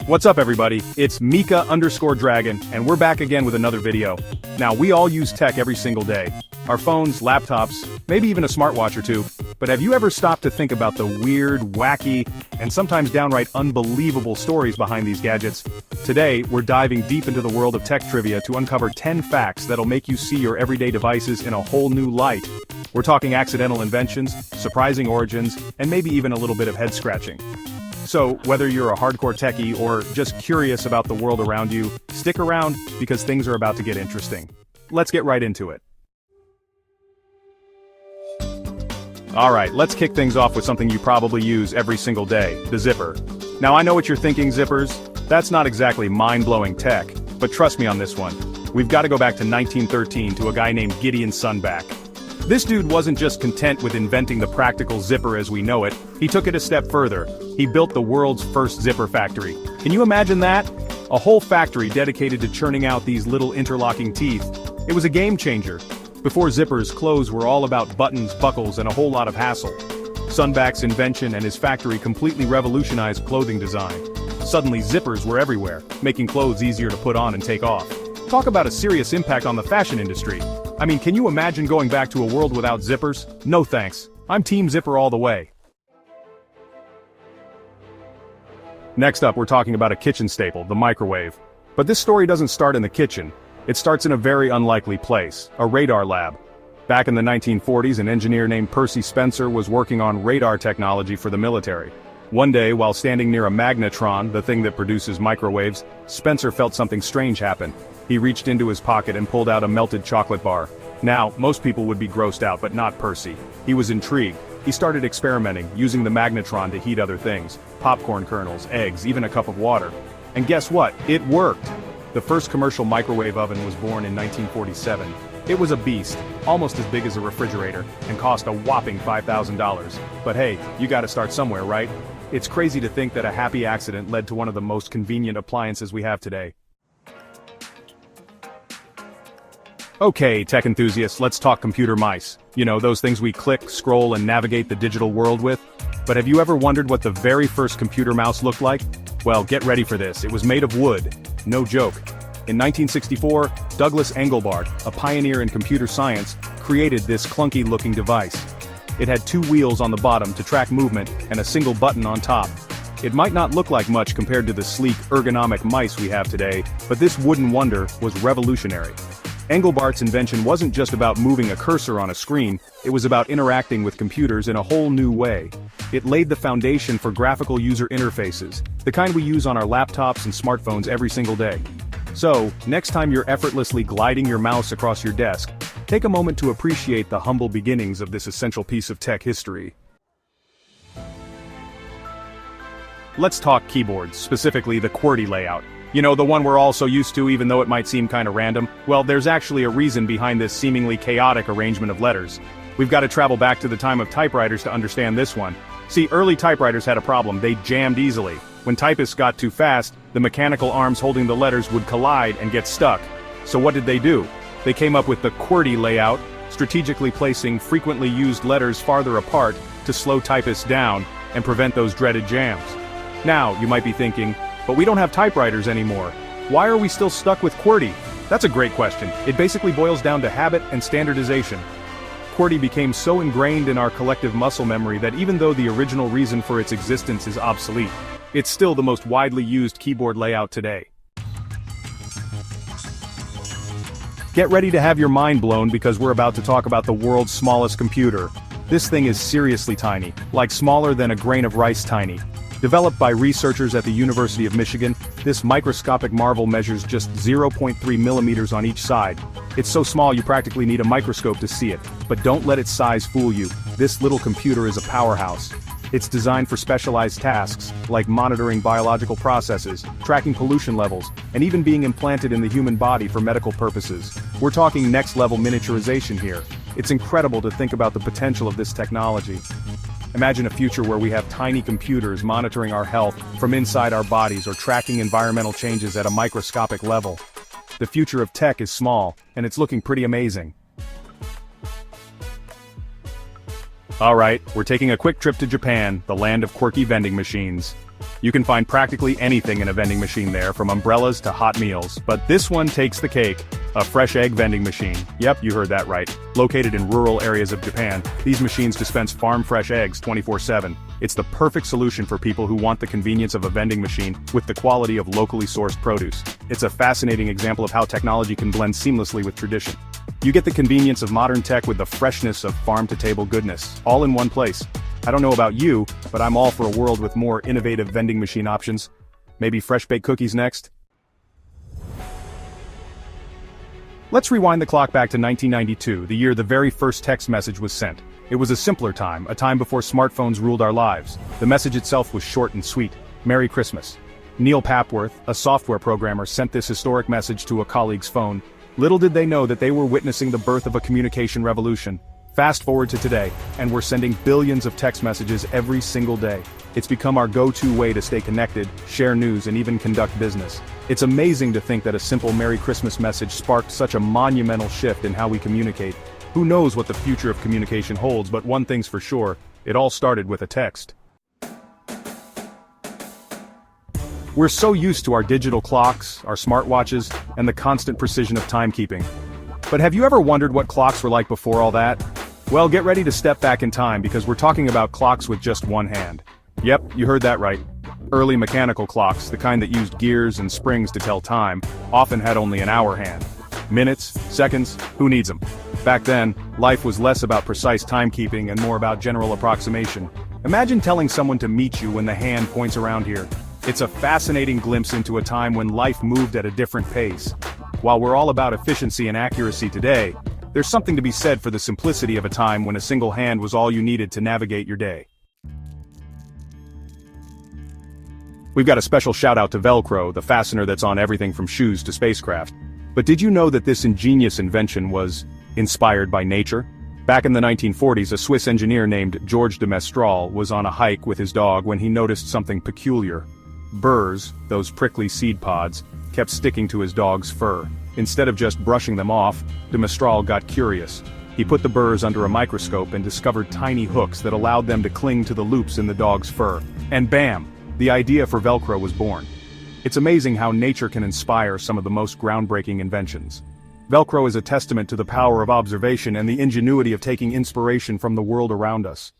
What's up everybody, it's Mika_Dragon, and we're back again with another video. Now we all use tech every single day. Our phones, laptops, maybe even a smartwatch or two. But have you ever stopped to think about the weird, wacky, and sometimes downright unbelievable stories behind these gadgets? Today, we're diving deep into the world of tech trivia to uncover 10 facts that'll make you see your everyday devices in a whole new light. We're talking accidental inventions, surprising origins, and maybe even a little bit of head scratching. So, whether you're a hardcore techie or just curious about the world around you, stick around because things are about to get interesting. Let's get right into it. Alright, let's kick things off with something you probably use every single day, the zipper. Now I know what you're thinking, zippers. That's not exactly mind-blowing tech, but trust me on this one. We've got to go back to 1913 to a guy named Gideon Sunback. This dude wasn't just content with inventing the practical zipper as we know it, he took it a step further. He built the world's first zipper factory. Can you imagine that? A whole factory dedicated to churning out these little interlocking teeth. It was a game changer. Before zippers, clothes were all about buttons, buckles, and a whole lot of hassle. Sunback's invention and his factory completely revolutionized clothing design. Suddenly zippers were everywhere, making clothes easier to put on and take off. Talk about a serious impact on the fashion industry. I mean, can you imagine going back to a world without zippers? No thanks. I'm team zipper all the way. Next up, we're talking about a kitchen staple, the microwave. But this story doesn't start in the kitchen. It starts in a very unlikely place, a radar lab. Back in the 1940s, an engineer named Percy Spencer was working on radar technology for the military. One day, while standing near a magnetron, the thing that produces microwaves, Spencer felt something strange happen. He reached into his pocket and pulled out a melted chocolate bar. Now, most people would be grossed out, but not Percy. He was intrigued. He started experimenting, using the magnetron to heat other things. Popcorn kernels, eggs, even a cup of water. And guess what? It worked! The first commercial microwave oven was born in 1947. It was a beast, almost as big as a refrigerator, and cost a whopping $5,000. But hey, you gotta start somewhere, right? It's crazy to think that a happy accident led to one of the most convenient appliances we have today. Okay, tech enthusiasts, let's talk computer mice. You know, those things we click, scroll, and navigate the digital world with. But have you ever wondered what the very first computer mouse looked like? Well, get ready for this. It was made of wood. No joke. In 1964, Douglas Engelbart, a pioneer in computer science, created this clunky-looking device. It had two wheels on the bottom to track movement and a single button on top. It might not look like much compared to the sleek, ergonomic mice we have today, but this wooden wonder was revolutionary. Engelbart's invention wasn't just about moving a cursor on a screen, it was about interacting with computers in a whole new way. It laid the foundation for graphical user interfaces, the kind we use on our laptops and smartphones every single day. So, next time you're effortlessly gliding your mouse across your desk, take a moment to appreciate the humble beginnings of this essential piece of tech history. Let's talk keyboards, specifically the QWERTY layout. You know, the one we're all so used to even though it might seem kinda random? Well, there's actually a reason behind this seemingly chaotic arrangement of letters. We've got to travel back to the time of typewriters to understand this one. See, early typewriters had a problem, they jammed easily. When typists got too fast, the mechanical arms holding the letters would collide and get stuck. So what did they do? They came up with the QWERTY layout, strategically placing frequently used letters farther apart to slow typists down and prevent those dreaded jams. Now, you might be thinking, but we don't have typewriters anymore. Why are we still stuck with QWERTY? That's a great question. It basically boils down to habit and standardization. QWERTY became so ingrained in our collective muscle memory that even though the original reason for its existence is obsolete, it's still the most widely used keyboard layout today. Get ready to have your mind blown because we're about to talk about the world's smallest computer. This thing is seriously tiny, like smaller than a grain of rice tiny. Developed by researchers at the University of Michigan, this microscopic marvel measures just 0.3 millimeters on each side. It's so small you practically need a microscope to see it. But don't let its size fool you. This little computer is a powerhouse. It's designed for specialized tasks, like monitoring biological processes, tracking pollution levels, and even being implanted in the human body for medical purposes. We're talking next-level miniaturization here. It's incredible to think about the potential of this technology. Imagine a future where we have tiny computers monitoring our health from inside our bodies or tracking environmental changes at a microscopic level. The future of tech is small, and it's looking pretty amazing. Alright, we're taking a quick trip to Japan, the land of quirky vending machines. You can find practically anything in a vending machine there, from umbrellas to hot meals, but this one takes the cake. A fresh egg vending machine. Yep, you heard that right. Located in rural areas of Japan, these machines dispense farm-fresh eggs 24/7. It's the perfect solution for people who want the convenience of a vending machine with the quality of locally sourced produce. It's a fascinating example of how technology can blend seamlessly with tradition. You get the convenience of modern tech with the freshness of farm-to-table goodness, all in one place. I don't know about you, but I'm all for a world with more innovative vending machine options. Maybe fresh-baked cookies next? Let's rewind the clock back to 1992, the year the very first text message was sent. It was a simpler time, a time before smartphones ruled our lives. The message itself was short and sweet. Merry Christmas. Neil Papworth, a software programmer, sent this historic message to a colleague's phone. Little did they know that they were witnessing the birth of a communication revolution. Fast forward to today, and we're sending billions of text messages every single day. It's become our go-to way to stay connected, share news, and even conduct business. It's amazing to think that a simple Merry Christmas message sparked such a monumental shift in how we communicate. Who knows what the future of communication holds, but one thing's for sure, it all started with a text. We're so used to our digital clocks, our smartwatches, and the constant precision of timekeeping. But have you ever wondered what clocks were like before all that? Well, get ready to step back in time because we're talking about clocks with just one hand. Yep, you heard that right. Early mechanical clocks, the kind that used gears and springs to tell time, often had only an hour hand. Minutes, seconds, who needs them? Back then, life was less about precise timekeeping and more about general approximation. Imagine telling someone to meet you when the hand points around here. It's a fascinating glimpse into a time when life moved at a different pace. While we're all about efficiency and accuracy today, there's something to be said for the simplicity of a time when a single hand was all you needed to navigate your day. We've got a special shout out to Velcro, the fastener that's on everything from shoes to spacecraft. But did you know that this ingenious invention was inspired by nature? Back in the 1940s, a Swiss engineer named Georges de Mestral was on a hike with his dog when he noticed something peculiar. Burrs, those prickly seed pods, kept sticking to his dog's fur. Instead of just brushing them off, de Mestral got curious. He put the burrs under a microscope and discovered tiny hooks that allowed them to cling to the loops in the dog's fur. And bam! The idea for Velcro was born. It's amazing how nature can inspire some of the most groundbreaking inventions. Velcro is a testament to the power of observation and the ingenuity of taking inspiration from the world around us.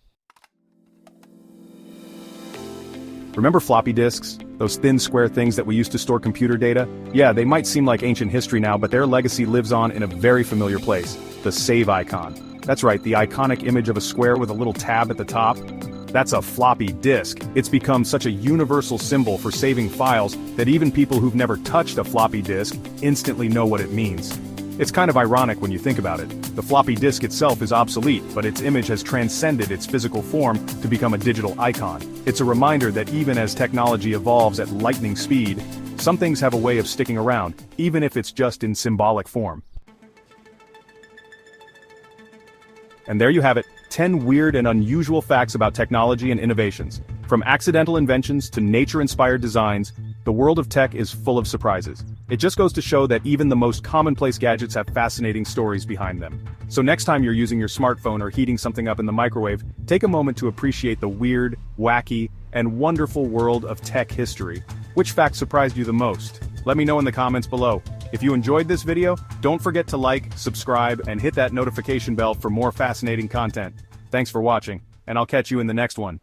Remember floppy disks? Those thin square things that we used to store computer data? Yeah, they might seem like ancient history now, but their legacy lives on in a very familiar place, the save icon. That's right, the iconic image of a square with a little tab at the top. That's a floppy disk. It's become such a universal symbol for saving files that even people who've never touched a floppy disk instantly know what it means. It's kind of ironic when you think about it. The floppy disk itself is obsolete, but its image has transcended its physical form to become a digital icon. It's a reminder that even as technology evolves at lightning speed, some things have a way of sticking around, even if it's just in symbolic form. And there you have it, 10 weird and unusual facts about technology and innovations. From accidental inventions to nature-inspired designs, the world of tech is full of surprises. It just goes to show that even the most commonplace gadgets have fascinating stories behind them. So next time you're using your smartphone or heating something up in the microwave, take a moment to appreciate the weird, wacky, and wonderful world of tech history. Which fact surprised you the most? Let me know in the comments below. If you enjoyed this video, don't forget to like, subscribe, and hit that notification bell for more fascinating content. Thanks for watching, and I'll catch you in the next one.